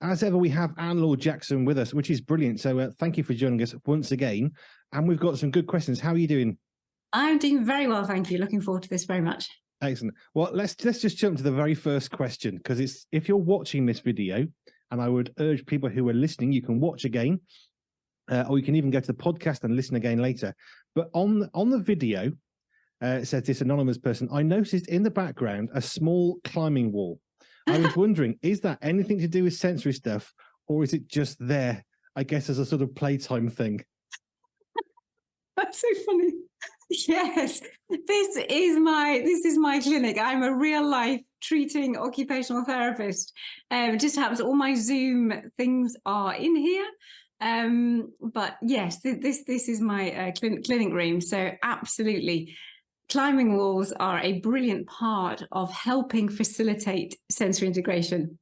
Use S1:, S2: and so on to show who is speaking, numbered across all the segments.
S1: as ever, we have Laure Jackson with us, which is brilliant. So thank you for joining us once again. And we've got some good questions. How are you doing?
S2: I'm doing very well, thank you. Looking forward to this very much.
S1: Excellent. Well, let's just jump to the very first question, because it's, if you're watching this video, and I would urge people who are listening, you can watch again, or you can even go to the podcast and listen again later. But on the video, it says this anonymous person, I noticed in the background a small climbing wall. I was wondering, is that anything to do with sensory stuff, or is it just there, I guess, as a sort of playtime thing?
S2: That's so funny. Yes, this is my clinic. I'm a real life treating occupational therapist. It just happens all my Zoom things are in here. But yes, this is my clinic room. So absolutely, climbing walls are a brilliant part of helping facilitate sensory integration.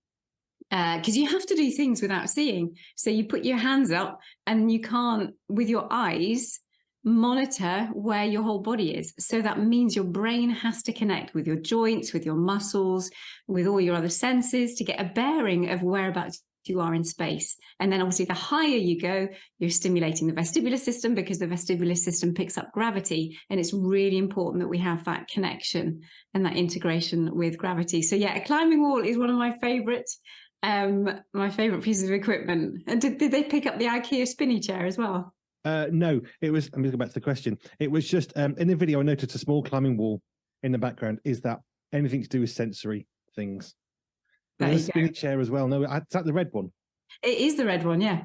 S2: Because you have to do things without seeing. So you put your hands up and you can't, with your eyes, monitor where your whole body is. So that means your brain has to connect with your joints, with your muscles, with all your other senses to get a bearing of whereabouts you are in space. And then obviously the higher you go, you're stimulating the vestibular system, because the vestibular system picks up gravity. And it's really important that we have that connection and that integration with gravity. So yeah, a climbing wall is one of my favorite pieces of equipment. And did they pick up the IKEA spinny chair as well?
S1: No, it was, I'm going to go back to the question. It was just, in the video, I noticed a small climbing wall in the background. Is that anything to do with sensory things? There's a spinning chair as well. No, is that the red one?
S2: It is the red one, yeah.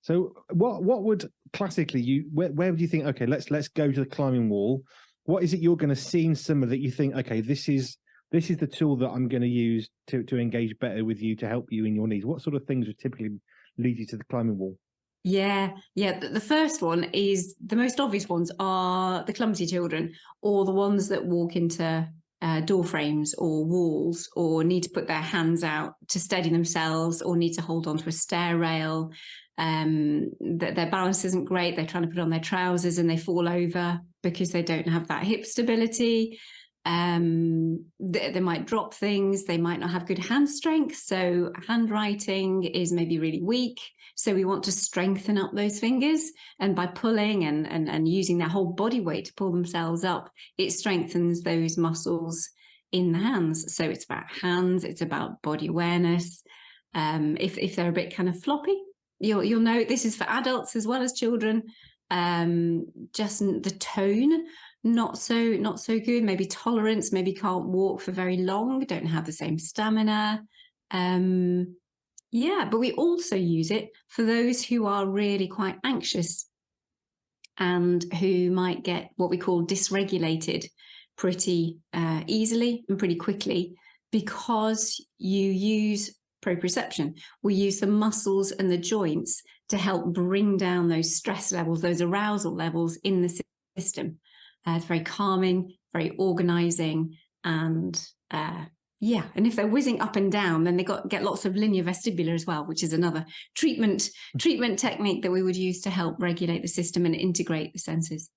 S1: So what would classically, where would you think, okay, let's go to the climbing wall. What is it you're going to see in summer that you think, okay, this is the tool that I'm going to use to engage better with you, to help you in your needs? What sort of things would typically lead you to the climbing wall?
S2: Yeah. The first one is, the most obvious ones are the clumsy children, or the ones that walk into door frames or walls, or need to put their hands out to steady themselves, or need to hold onto a stair rail. Their balance isn't great. They're trying to put on their trousers and they fall over because they don't have that hip stability. They might drop things. They might not have good hand strength. So handwriting is maybe really weak. So we want to strengthen up those fingers, and by pulling and using their whole body weight to pull themselves up, it strengthens those muscles in the hands. So it's about hands, it's about body awareness. If they're a bit kind of floppy, you'll know this is for adults as well as children. Just the tone, not so good. Maybe tolerance, maybe can't walk for very long, don't have the same stamina. Yeah, but we also use it for those who are really quite anxious and who might get what we call dysregulated pretty easily and pretty quickly, because you use proprioception. We use the muscles and the joints to help bring down those stress levels, those arousal levels in the system. It's very calming, very organizing, and yeah, and if they're whizzing up and down, then they get lots of linear vestibular as well, which is another treatment technique that we would use to help regulate the system and integrate the senses.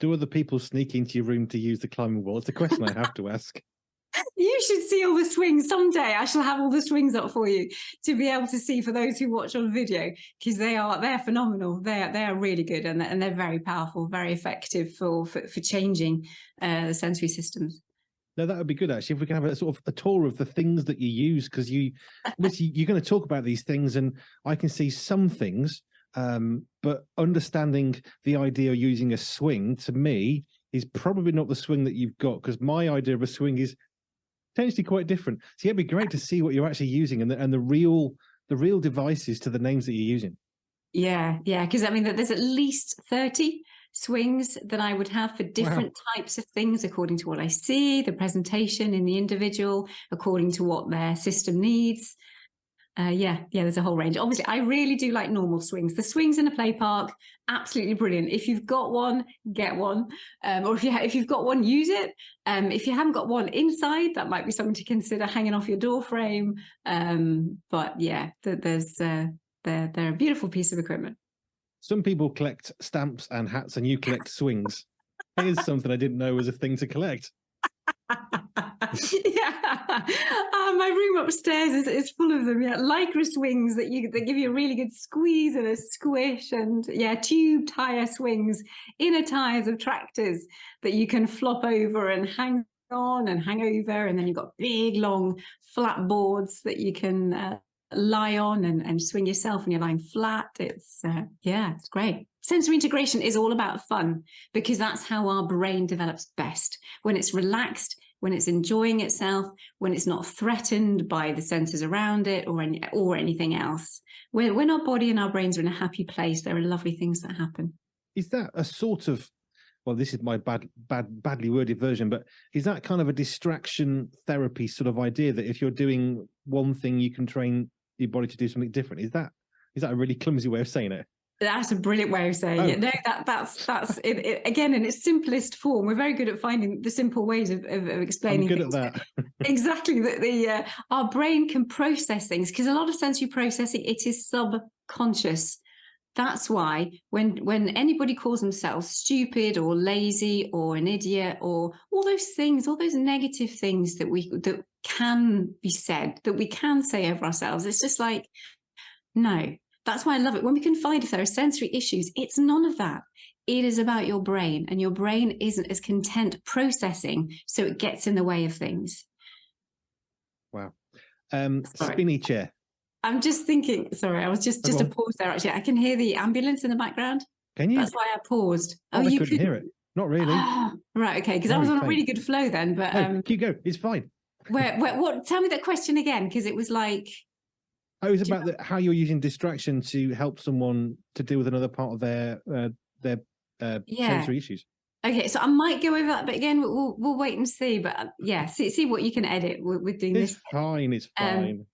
S1: Do other people sneak into your room to use the climbing wall? It's a question I have to ask.
S2: You should see all the swings. Someday I shall have all the swings up for you to be able to see for those who watch on video, because they're phenomenal. They are really good, and they're very powerful, very effective for changing the sensory systems.
S1: No, that would be good, actually, if we can have a sort of a tour of the things that you use, because you're going to talk about these things, and I can see some things, but understanding the idea of using a swing, to me, is probably not the swing that you've got, because my idea of a swing is potentially quite different. So yeah, it'd be great to see what you're actually using, and the real devices to the names that you're using.
S2: Yeah, because I mean, there's at least 30 swings that I would have for different types of things, according to what I see, the presentation in the individual, according to what their system needs. Yeah, there's a whole range. Obviously, I really do like normal swings. The swings in a play park, absolutely brilliant. If you've got one, get one. Or if you've got one, use it. If you haven't got one inside, that might be something to consider hanging off your door frame. But yeah, they're a beautiful piece of equipment.
S1: Some people collect stamps and hats, and you collect swings. Here's something I didn't know was a thing to collect.
S2: Yeah. My room upstairs is full of them. Yeah, lycra swings that give you a really good squeeze and a squish, and yeah, tube tire swings, inner tires of tractors that you can flop over and hang on and hang over, and then you've got big long flat boards that you can lie on and swing yourself when you're lying flat. It's it's great. Sensory integration is all about fun, because that's how our brain develops best, when it's relaxed, when it's enjoying itself, when it's not threatened by the senses around it or anything else. When our body and our brains are in a happy place, there are lovely things that happen.
S1: Is that a sort of, well, this is my badly worded version, but is that kind of a distraction therapy sort of idea, that if you're doing one thing, you can train your body to do something different? Is that a really clumsy way of saying it?
S2: That's a brilliant way of saying it. No, that's it, again, in its simplest form. We're very good at finding the simple ways of explaining.
S1: I'm good at that.
S2: Exactly. That our brain can process things, because a lot of sensory processing, it is subconscious. That's why when anybody calls themselves stupid or lazy or an idiot or all those things, all those negative things that can be said, that we can say over ourselves, it's just like, no. That's why I love it. When we can find if there are sensory issues, it's none of that. It is about your brain, and your brain isn't as content processing, so it gets in the way of things.
S1: Wow. Spinny chair.
S2: I'm just thinking, sorry, I was just a pause there, actually. I can hear the ambulance in the background.
S1: Can you?
S2: That's why I paused.
S1: Oh, you couldn't hear it. Not really.
S2: Right, okay, because I was on a really good flow then. But
S1: no, keep going. It's fine.
S2: What? Tell me that question again, because it was like...
S1: Oh, it was about how you're using distraction to help someone to deal with another part of their sensory issues.
S2: Okay, so I might go over that, but again, we'll wait and see. But see what you can edit with doing this.
S1: It's fine. It's fine.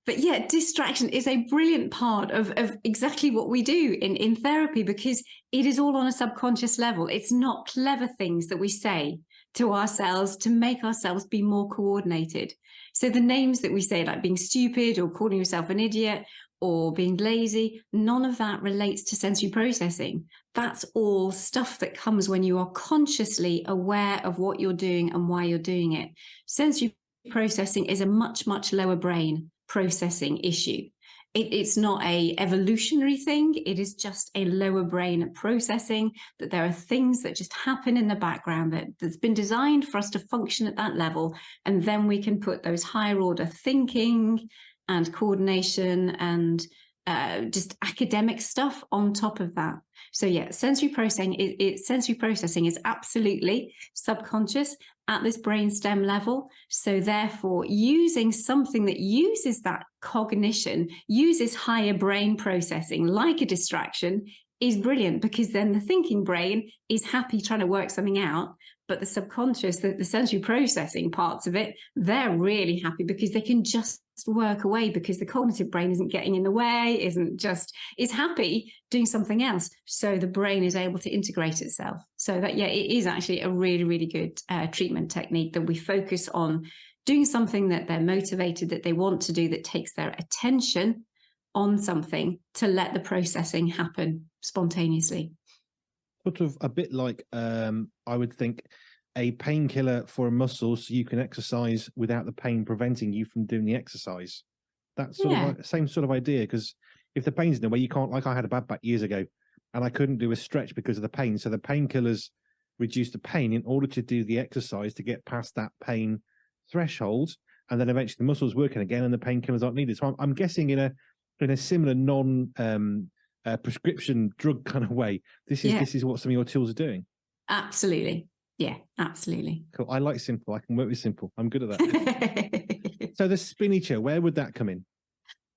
S2: But yeah, distraction is a brilliant part of exactly what we do in therapy, because it is all on a subconscious level. It's not clever things that we say to ourselves to make ourselves be more coordinated. So the names that we say, like being stupid or calling yourself an idiot or being lazy, none of that relates to sensory processing. That's all stuff that comes when you are consciously aware of what you're doing and why you're doing it. Sensory processing is a much, much lower brain processing issue. It's not a evolutionary thing. It is just a lower brain processing, that there are things that just happen in the background that's been designed for us to function at that level. And then we can put those higher order thinking and coordination and just academic stuff on top of that. So yeah, sensory processing is absolutely subconscious at this brainstem level. So therefore, using something that uses that cognition, uses higher brain processing like a distraction, is brilliant, because then the thinking brain is happy trying to work something out, but the subconscious, the sensory processing parts of it, they're really happy because they can just work away, because the cognitive brain isn't getting in the way, is happy doing something else. So the brain is able to integrate itself. So that, it is actually a really, really good treatment technique, that we focus on doing something that they're motivated, that they want to do, that takes their attention on something to let the processing happen spontaneously.
S1: Sort of a bit like, I would think, a painkiller for a muscle, so you can exercise without the pain preventing you from doing the exercise. That's sort of like, same sort of idea, because if the pain's in the way, you can't, like I had a bad back years ago and I couldn't do a stretch because of the pain. So the painkillers reduce the pain in order to do the exercise to get past that pain threshold. And then eventually the muscle's working again and the painkillers aren't needed. So I'm guessing in a similar prescription drug kind of way, this is what some of your tools are doing.
S2: Absolutely. Yeah, absolutely.
S1: Cool. I like simple. I can work with simple. I'm good at that. So the spinny chair, where would that come in?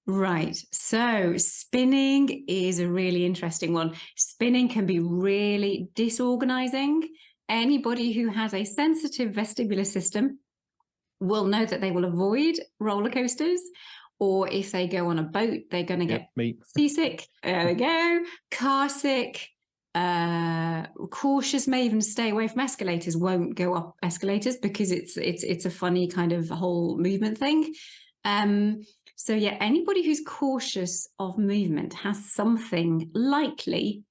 S2: Right. So spinning is a really interesting one. Spinning can be really disorganizing. Anybody who has a sensitive vestibular system will know that they will avoid roller coasters, or if they go on a boat, they're going to get seasick. There we go. Car sick. Cautious, may even stay away from escalators, won't go up escalators because it's a funny kind of whole movement thing. So yeah, anybody who's cautious of movement has something likely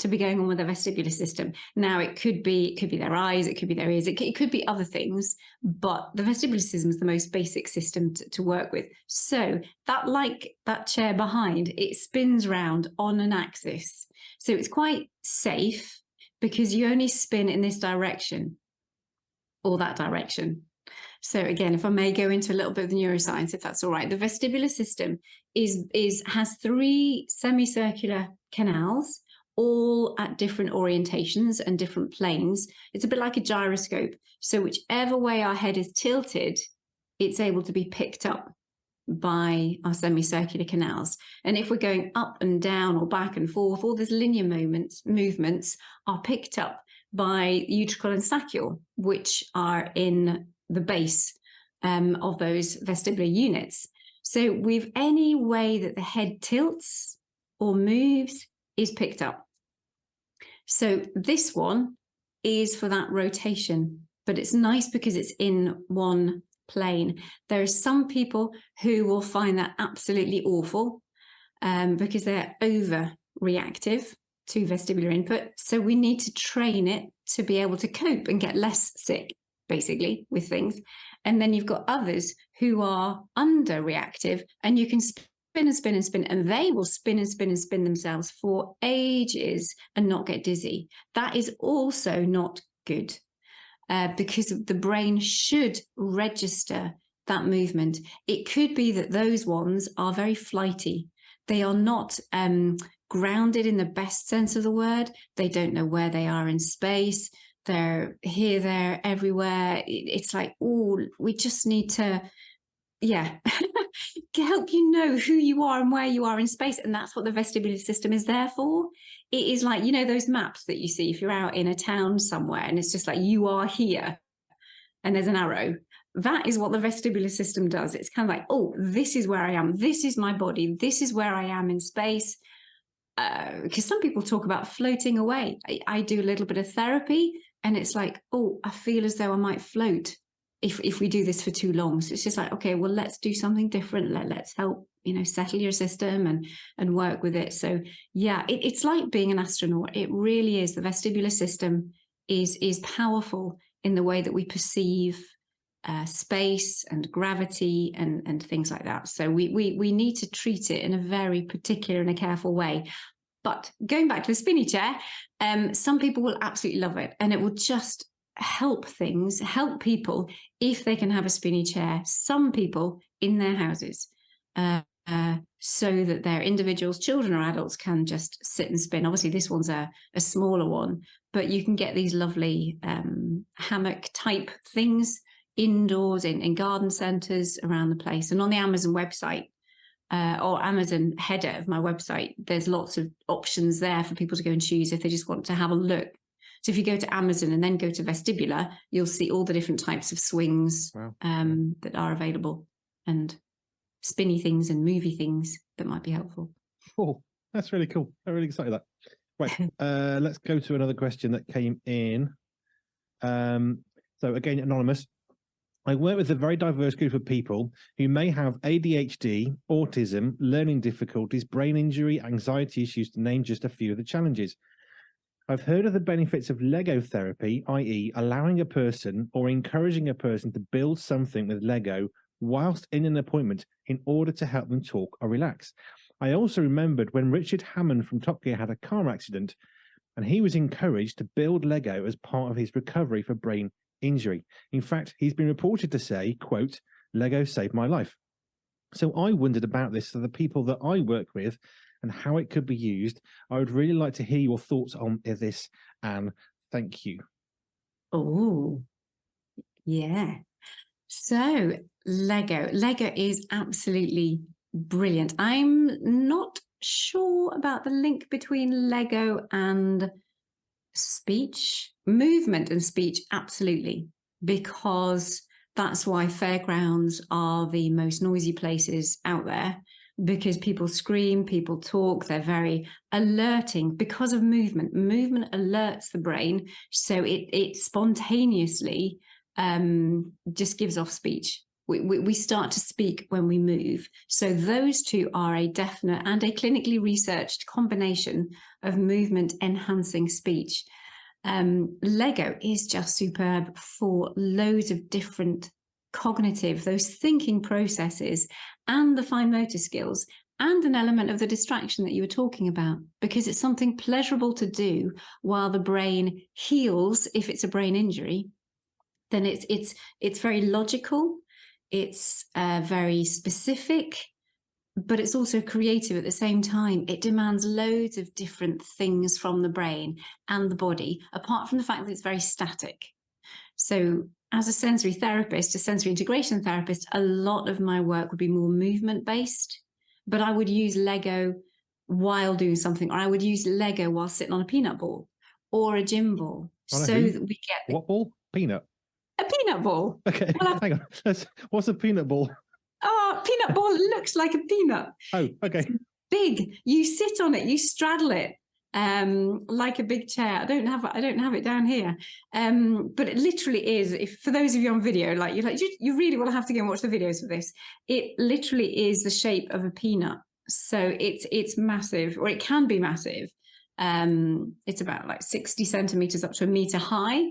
S2: to be going on with the vestibular system. Now, it could be their eyes, it could be their ears, it could be other things, but the vestibular system is the most basic system to work with. So that, like that chair behind, it spins round on an axis. So it's quite safe because you only spin in this direction or that direction. So again, if I may go into a little bit of the neuroscience, if that's all right, the vestibular system has 3 semicircular canals, all at different orientations and different planes. It's a bit like a gyroscope. So whichever way our head is tilted, it's able to be picked up by our semicircular canals. And if we're going up and down or back and forth, all these linear movements are picked up by utricle and saccule, which are in the base of those vestibular units. So with any way that the head tilts or moves is picked up. So this one is for that rotation, but it's nice because it's in one plane. There are some people who will find that absolutely awful because they're overreactive to vestibular input. So we need to train it to be able to cope and get less sick, basically, with things. And then you've got others who are underreactive, and you can spin and spin and spin, and they will spin and spin and spin themselves for ages and not get dizzy. That is also not good because the brain should register that movement. It could be that those ones are very flighty. They are not grounded in the best sense of the word. They don't know where they are in space. They're here, there, everywhere. It's like, oh, we just need to, help you know who you are and where you are in space. And that's what the vestibular system is there for. It is like, you know, those maps that you see if you're out in a town somewhere and it's just like, you are here and there's an arrow. That is what the vestibular system does. It's kind of like, oh, this is where I am. This is my body. This is where I am in space. Because some people talk about floating away. I do a little bit of therapy and it's like, oh, I feel as though I might float if we do this for too long. So it's just like, okay, well, let's do something different. Let's help, you know, settle your system and work with it. So yeah, it's like being an astronaut. It really is. The vestibular system is powerful in the way that we perceive space and gravity and things like that. So we need to treat it in a very particular and a careful way. But going back to the spinny chair, some people will absolutely love it, and it will just help people if they can have a spinny chair, some people in their houses, so that their individuals, children or adults, can just sit and spin. Obviously, this one's a smaller one, but you can get these lovely hammock type things indoors in garden centres around the place. And on the Amazon website or Amazon header of my website, there's lots of options there for people to go and choose if they just want to have a look. So if you go to Amazon and then go to vestibular, you'll see all the different types of swings that are available, and spinny things and movie things that might be helpful.
S1: Oh, that's really cool. I'm really excited about that. Right, let's go to another question that came in. So again, anonymous. I work with a very diverse group of people who may have ADHD, autism, learning difficulties, brain injury, anxiety issues, to name just a few of the challenges. I've heard of the benefits of Lego therapy, i.e. allowing a person or encouraging a person to build something with Lego whilst in an appointment in order to help them talk or relax. I also remembered when Richard Hammond from Top Gear had a car accident, and he was encouraged to build Lego as part of his recovery for brain injury. In fact, he's been reported to say, quote, Lego saved my life. So I wondered about this for the people that I work with and how it could be used. I would really like to hear your thoughts on this, Anne. Thank you.
S2: Oh, yeah. So Lego is absolutely brilliant. I'm not sure about the link between Lego and speech, movement and speech, absolutely, because that's why fairgrounds are the most noisy places out there, because people scream, people talk, they're very alerting because of movement. Movement alerts the brain, so it spontaneously just gives off speech. We start to speak when we move. So those two are a definite and a clinically researched combination of movement enhancing speech. Lego is just superb for loads of different cognitive, those thinking processes, and the fine motor skills, and an element of the distraction that you were talking about, because it's something pleasurable to do while the brain heals. If it's a brain injury, then it's very logical, it's very specific, but it's also creative at the same time. It demands loads of different things from the brain and the body, apart from the fact that it's very static. So as a sensory therapist, a sensory integration therapist, a lot of my work would be more movement based, but I would use Lego while doing something, or I would use Lego while sitting on a peanut ball or a gym ball, so that we get
S1: what ball? Peanut.
S2: A peanut ball.
S1: Okay,
S2: well,
S1: hang on. What's a peanut ball?
S2: Oh, peanut ball looks like a peanut.
S1: Oh, okay.
S2: It's big. You sit on it. You straddle it like a big chair. I don't have it down here, but it literally is. If for those of you on video, you really will have to go and watch the videos for this. It literally is the shape of a peanut. So it's massive, or it can be massive. It's about like 60 centimeters up to a meter high.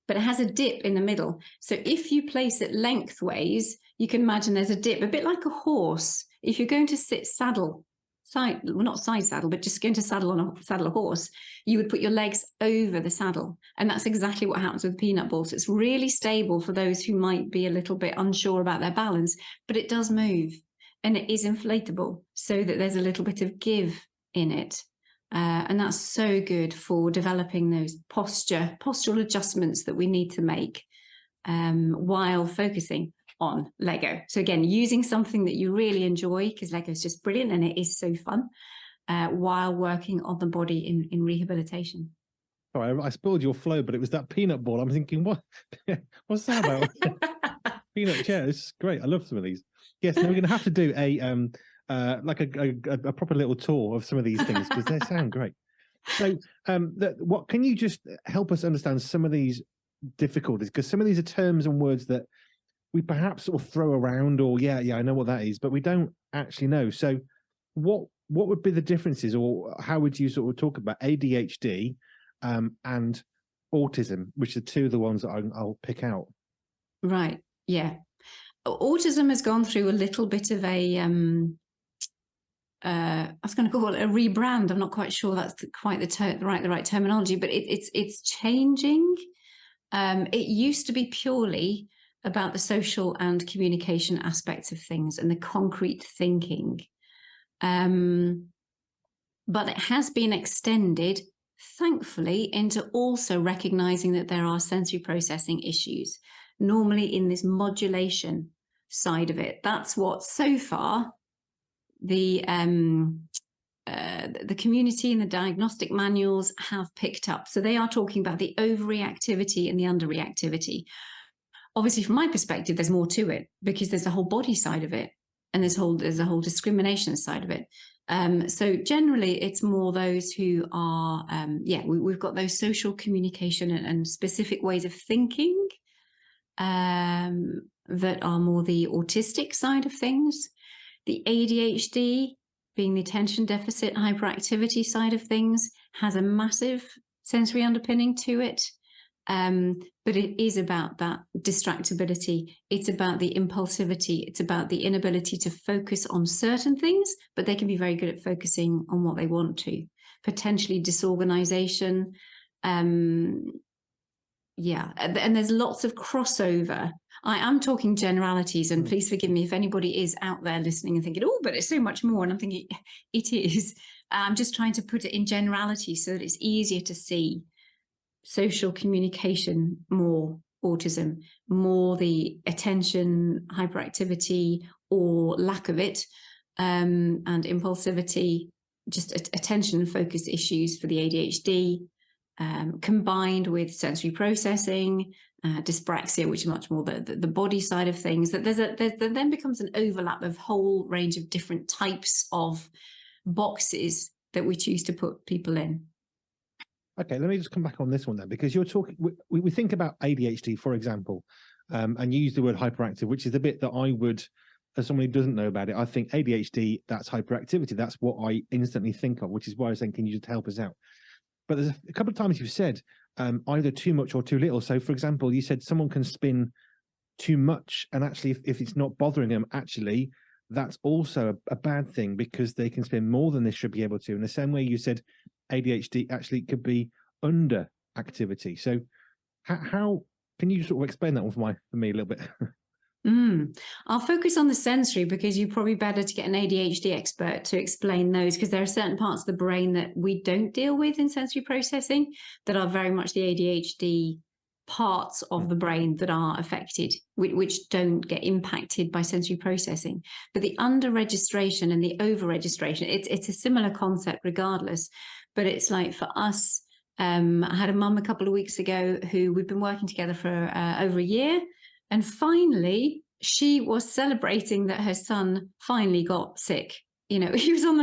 S2: But it has a dip in the middle. So if you place it lengthways, you can imagine there's a dip, a bit like a horse. If you're going to sit not side saddle, but just going to saddle a horse, you would put your legs over the saddle. And that's exactly what happens with peanut balls. It's really stable for those who might be a little bit unsure about their balance, but it does move and it is inflatable so that there's a little bit of give in it. And that's so good for developing those postural adjustments that we need to make while focusing on Lego. So again, using something that you really enjoy, because Lego is just brilliant and it is so fun, while working on the body in rehabilitation.
S1: Sorry, I spoiled your flow, but it was that peanut ball. I'm thinking, what's that about? Peanut chair. This is great. I love some of these. Yes, now we're going to have to do a proper little tour of some of these things because they sound great. So, what can you just help us understand some of these difficulties? Because some of these are terms and words that we perhaps sort of throw around, or yeah, I know what that is, but we don't actually know. So, what would be the differences, or how would you sort of talk about ADHD and autism, which are two of the ones that I'll pick out?
S2: Right. Yeah. Autism has gone through a little bit of a I was going to call it a rebrand. I'm not quite sure that's quite the right terminology, but it's changing. It used to be purely about the social and communication aspects of things and the concrete thinking, but it has been extended, thankfully, into also recognizing that there are sensory processing issues, normally in this modulation side of it. That's what so far the community and the diagnostic manuals have picked up. So they are talking about the overreactivity and the underreactivity. Obviously, from my perspective, there's more to it because there's a whole body side of it, and there's a whole discrimination side of it. So generally, it's more those who are, we've got those social communication and specific ways of thinking that are more the autistic side of things. The ADHD, being the attention deficit hyperactivity side of things, has a massive sensory underpinning to it. But it is about that distractibility. It's about the impulsivity. It's about the inability to focus on certain things, but they can be very good at focusing on what they want to. Potentially disorganization. And there's lots of crossover. I am talking generalities, and please forgive me if anybody is out there listening and thinking, oh, but it's so much more. And I'm thinking, it is. I'm just trying to put it in generality so that it's easier to see. Social communication, more autism, more the attention hyperactivity or lack of it, and impulsivity, just attention and focus issues for the ADHD, combined with sensory processing, dyspraxia, which is much more the body side of things. That there then becomes an overlap of whole range of different types of boxes that we choose to put people in.
S1: Okay, let me just come back on this one then, because you're talking. We think about ADHD, for example, And you use the word hyperactive, which is the bit that I would, as someone who doesn't know about it, I think ADHD, that's hyperactivity. That's what I instantly think of, which is why I was saying, can you just help us out? But there's a couple of times you've said either too much or too little. So, for example, you said someone can spin too much, and actually, if it's not bothering them, actually, that's also a bad thing because they can spin more than they should be able to. In the same way you said ADHD actually could be under activity. So, how can you sort of explain that one for me a little bit?
S2: I'll focus on the sensory because you're probably better to get an ADHD expert to explain those, because there are certain parts of the brain that we don't deal with in sensory processing that are very much the ADHD parts of the brain that are affected, which don't get impacted by sensory processing. But the under registration and the over registration, it's a similar concept regardless. But it's like for us, I had a mum a couple of weeks ago who we've been working together for over a year. And finally, she was celebrating that her son finally got sick. You know, he was on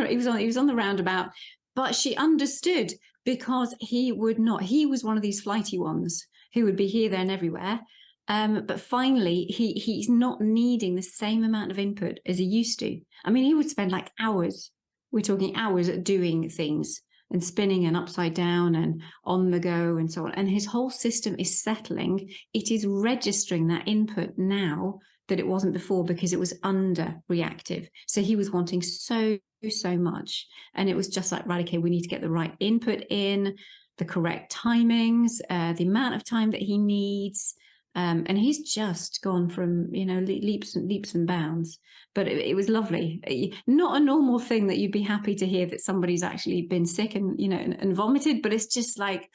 S2: the roundabout, but she understood because he would not. He was one of these flighty ones who would be here, there, and everywhere. But finally, he's not needing the same amount of input as he used to. I mean, he would spend like hours. We're talking hours at doing things and spinning and upside down and on the go and so on. And his whole system is settling. It is registering that input now that it wasn't before because it was under reactive. So he was wanting so much. And it was just like, right, okay, we need to get the right input in, the correct timings, the amount of time that he needs. And he's just gone from, you know, leaps and bounds. But it was lovely. Not a normal thing that you'd be happy to hear that somebody's actually been sick and, you know, and vomited. But it's just like,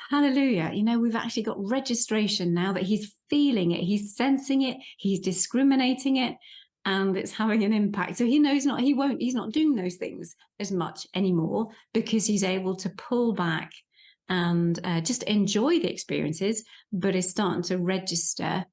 S2: hallelujah, you know, we've actually got registration now that he's feeling it, he's sensing it, he's discriminating it, and it's having an impact. So he's not doing those things as much anymore because he's able to pull back and just enjoy the experiences, but is starting to register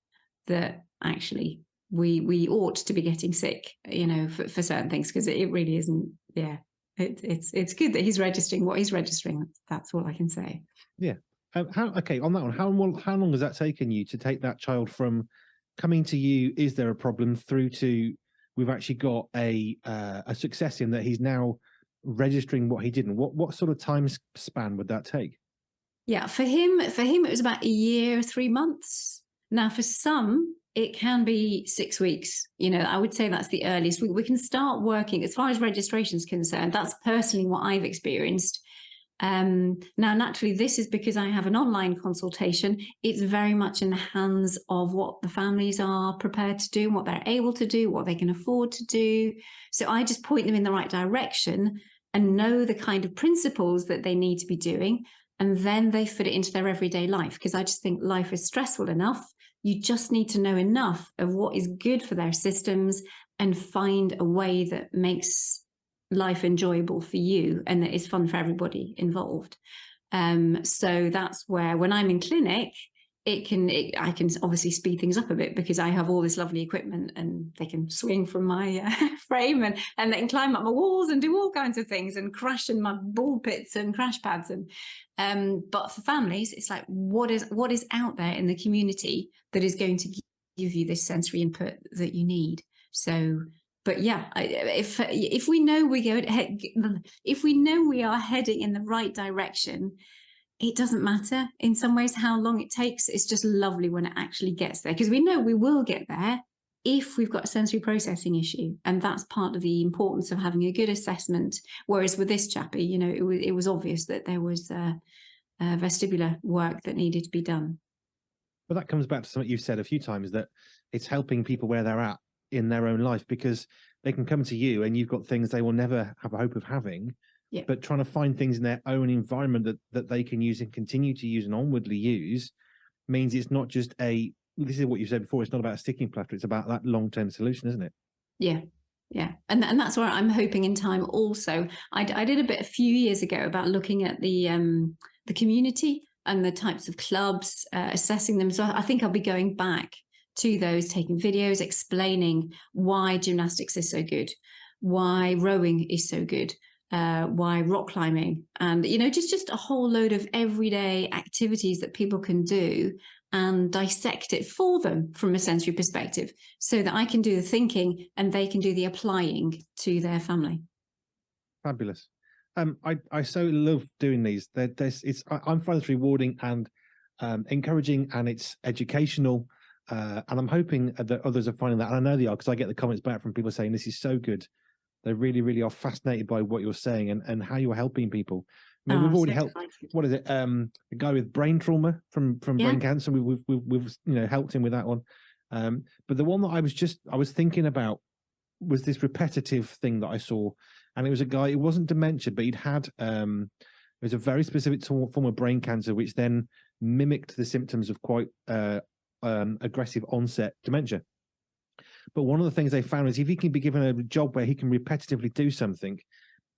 S2: that actually we ought to be getting sick, you know, for certain things, because it really isn't. Yeah, it's good that he's registering what he's registering. That's all I can say.
S1: Yeah. Okay, on that one, how long has that taken you to take that child from coming to you, is there a problem, through to we've actually got a success in that he's now registering what he didn't? What sort of time span would that take?
S2: Yeah, for him, it was about a year, 3 months. Now, for some, it can be 6 weeks. You know, I would say that's the earliest. We can start working as far as registration is concerned. That's personally what I've experienced. Now, naturally, this is because I have an online consultation. It's very much in the hands of what the families are prepared to do, what they're able to do, what they can afford to do. So I just point them in the right direction and know the kind of principles that they need to be doing. And then they fit it into their everyday life, because I just think life is stressful enough. You just need to know enough of what is good for their systems and find a way that makes life enjoyable for you and that is fun for everybody involved. So that's where, when I'm in clinic, I can obviously speed things up a bit because I have all this lovely equipment and they can swing from my frame and they can climb up my walls and do all kinds of things and crash in my ball pits and crash pads. But for families, it's like, what is out there in the community that is going to give you this sensory input that you need? So, but yeah, if we know if we know we are heading in the right direction, it doesn't matter in some ways how long it takes. It's just lovely when it actually gets there, because we know we will get there if we've got a sensory processing issue. And that's part of the importance of having a good assessment. Whereas with this chappie, you know, it was obvious that there was vestibular work that needed to be done.
S1: But that comes back to something you've said a few times, that it's helping people where they're at in their own life, because they can come to you and you've got things they will never have a hope of having. Yeah. But trying to find things in their own environment that they can use and continue to use and onwardly use means it's not just this is what you said before, it's not about a sticking plaster, it's about that long-term solution, isn't it?
S2: Yeah. Yeah. And that's where I'm hoping in time also. I did a bit a few years ago about looking at the community and the types of clubs, assessing them. So I think I'll be going back to those, taking videos, explaining why gymnastics is so good, why rowing is so good, why rock climbing, and, you know, just a whole load of everyday activities that people can do and dissect it for them from a sensory perspective so that I can do the thinking and they can do the applying to their family.
S1: Fabulous. I so love doing these. I'm finding this rewarding and encouraging, and it's educational. And I'm hoping that others are finding that. And I know they are, because I get the comments back from people saying this is so good. They really, really are fascinated by what you're saying and how you're helping people. I mean, we've already helped. Delighted. What is it? The guy with brain trauma from brain cancer. We've helped him with that one. But the one that I was thinking about was this repetitive thing that I saw, and it was a guy. It wasn't dementia, but he'd had it was a very specific form of brain cancer, which then mimicked the symptoms of quite aggressive onset dementia. But one of the things they found is if he can be given a job where he can repetitively do something,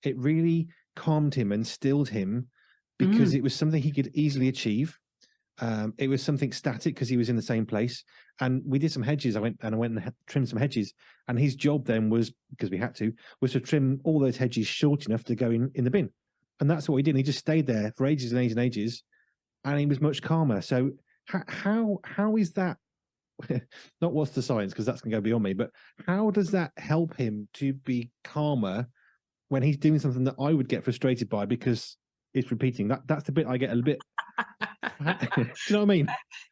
S1: it really calmed him and stilled him, because it was something he could easily achieve. It was something static because he was in the same place. And we did some hedges. I went and trimmed some hedges. And his job then was, because we had to, was to trim all those hedges short enough to go in the bin. And that's what he did. He just stayed there for ages and ages and ages. And he was much calmer. So how is that? Not what's the science, because that's going to go beyond me, but how does that help him to be calmer when he's doing something that I would get frustrated by because it's repeating? That's the bit I get a bit. Do you know what I mean?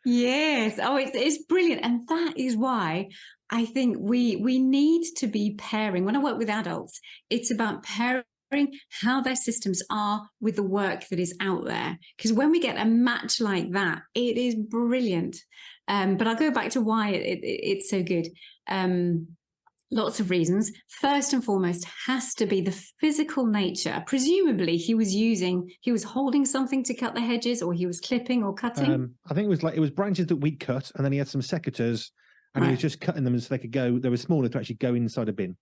S2: Yes. Oh, it's brilliant. And that is why I think we need to be pairing. When I work with adults, it's about pairing how their systems are with the work that is out there. Because when we get a match like that, it is brilliant. But I'll go back to why it's so good. Lots of reasons. First and foremost has to be the physical nature. Presumably he was holding something to cut the hedges, or he was clipping or cutting.
S1: I think it was branches that we'd cut, and then he had some secateurs, and he was just cutting them so they could go. They were smaller to actually go inside a bin.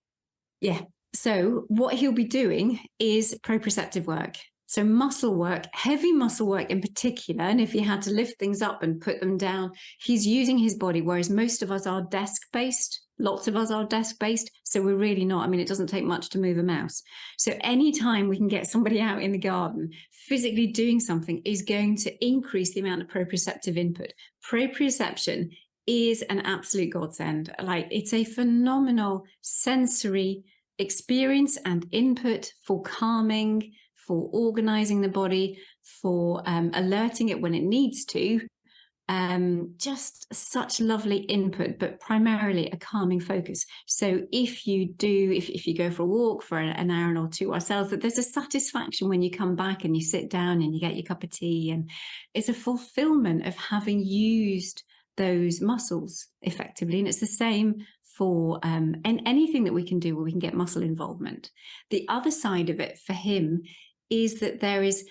S2: Yeah. So what he'll be doing is proprioceptive work. So muscle work, heavy muscle work in particular. And if he had to lift things up and put them down, he's using his body, whereas most of us are desk-based. Lots of us are desk-based. So we're really not. I mean, it doesn't take much to move a mouse. So anytime we can get somebody out in the garden, physically doing something is going to increase the amount of proprioceptive input. Proprioception is an absolute godsend. Like, it's a phenomenal sensory experience and input for calming, for organizing the body, for alerting it when it needs to. Just such lovely input, but primarily a calming focus. So if you go for a walk for an hour or two ourselves, that there's a satisfaction when you come back and you sit down and you get your cup of tea, and it's a fulfillment of having used those muscles effectively. And it's the same for and anything that we can do where we can get muscle involvement. The other side of it for him is that there is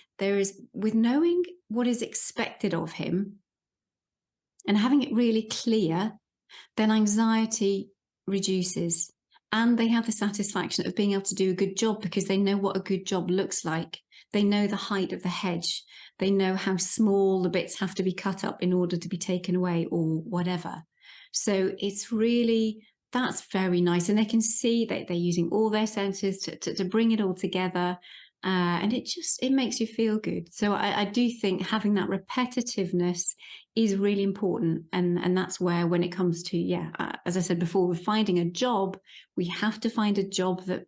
S2: with knowing what is expected of him and having it really clear, then anxiety reduces, and they have the satisfaction of being able to do a good job because they know what a good job looks like. They know the height of the hedge. They know how small the bits have to be cut up in order to be taken away or whatever. So it's really, that's very nice. And they can see that they're using all their senses to bring it all together. And it makes you feel good. So I do think having that repetitiveness is really important. And that's where, when it comes to, as I said before, with finding a job, we have to find a job that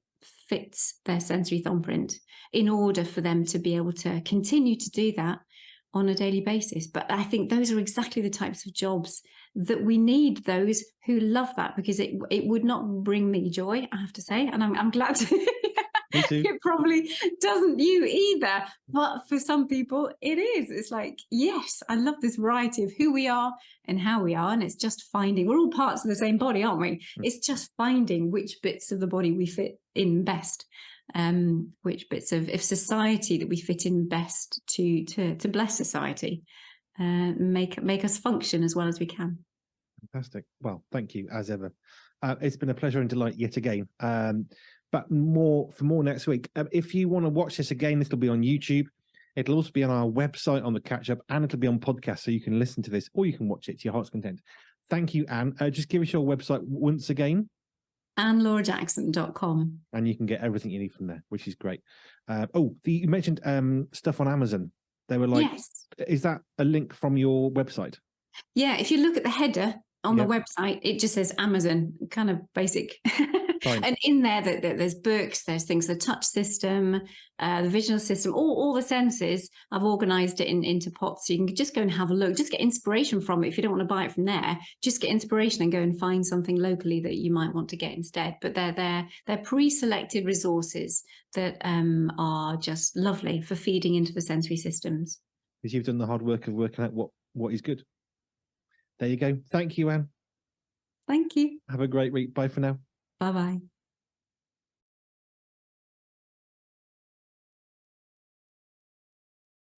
S2: fits their sensory thumbprint in order for them to be able to continue to do that on a daily basis. But I think those are exactly the types of jobs that we need, those who love that, because it would not bring me joy, I have to say. And I'm glad to... It probably doesn't you either, but for some people it is. It's like, yes, I love this variety of who we are and how we are, and it's just finding, we're all parts of the same body, aren't we? It's just finding which bits of the body we fit in best, which bits of society that we fit in best to bless society, make us function as well as we can.
S1: Fantastic. Well, thank you as ever. It's been a pleasure and delight yet again. But more next week. If you want to watch this again, this will be on YouTube. It'll also be on our website on the catch up, and it'll be on podcast, so you can listen to this or you can watch it to your heart's content. Thank you, Anne. Just give us your website once again.
S2: AnneLaureJackson.com.
S1: And you can get everything you need from there, which is great. You mentioned stuff on Amazon. They were like, yes. Is that a link from your website?
S2: Yeah, if you look at the header on the
S1: Yep.
S2: website, it just says Amazon, kind of basic.
S1: Fine.
S2: And in there, there's books, there's things, the touch system, the visual system, all the senses. I've organised it into pots, so you can just go and have a look, just get inspiration from it. If you don't want to buy it from there, just get inspiration and go and find something locally that you might want to get instead. But they're pre-selected resources that are just lovely for feeding into the sensory systems.
S1: Because you've done the hard work of working out what is good. There you go. Thank you, Anne.
S2: Thank you.
S1: Have a great week. Bye for now.
S2: Bye-bye.